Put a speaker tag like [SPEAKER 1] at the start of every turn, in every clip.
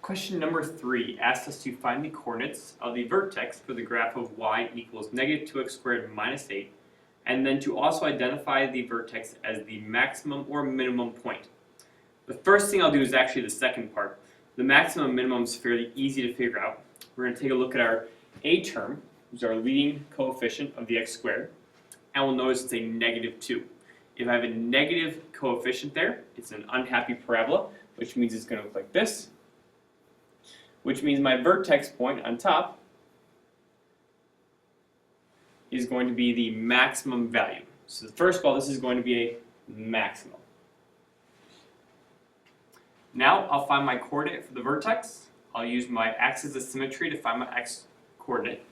[SPEAKER 1] Question number 3 asks us to find the coordinates of the vertex for the graph of y equals negative 2x squared minus 8, and then to also identify the vertex as the maximum or minimum point. The first thing I'll do is actually the second part. The maximum and minimum is fairly easy to figure out. We're going to take a look at our a term, which is our leading coefficient of the x squared, and we'll notice it's a negative 2. If I have a negative coefficient there, it's an unhappy parabola, which means it's going to look like this, which means my vertex point on top is going to be the maximum value. So first of all, this is going to be a maximum. Now I'll find my coordinate for the vertex. I'll use my axis of symmetry to find my x coordinate.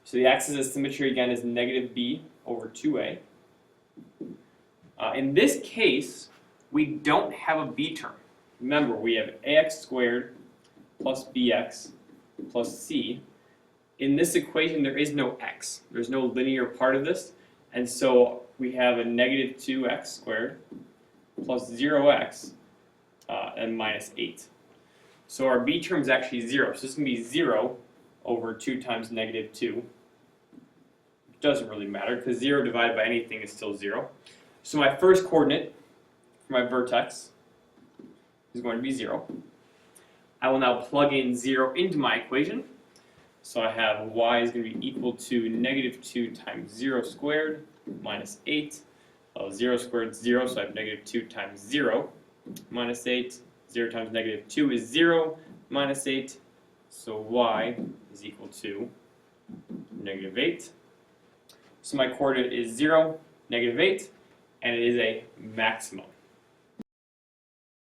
[SPEAKER 1] So the axis of symmetry again is negative b over 2a. In this case, we don't have a b term. Remember, we have ax squared plus bx plus c. In this equation, there is no x. There's no linear part of this, and so we have a negative 2x squared plus 0x and minus 8. So our b term is actually 0. So this is going to be 0 over 2 times negative 2. It doesn't really matter because 0 divided by anything is still 0. So my first coordinate for my vertex is going to be 0. I will now plug in 0 into my equation. So I have y is going to be equal to negative 2 times 0 squared minus 8. 0 squared is 0, so I have negative 2 times 0 minus 8. 0 times negative 2 is 0 minus 8. So y is equal to negative 8. So my coordinate is 0, negative 8, and it is a maximum.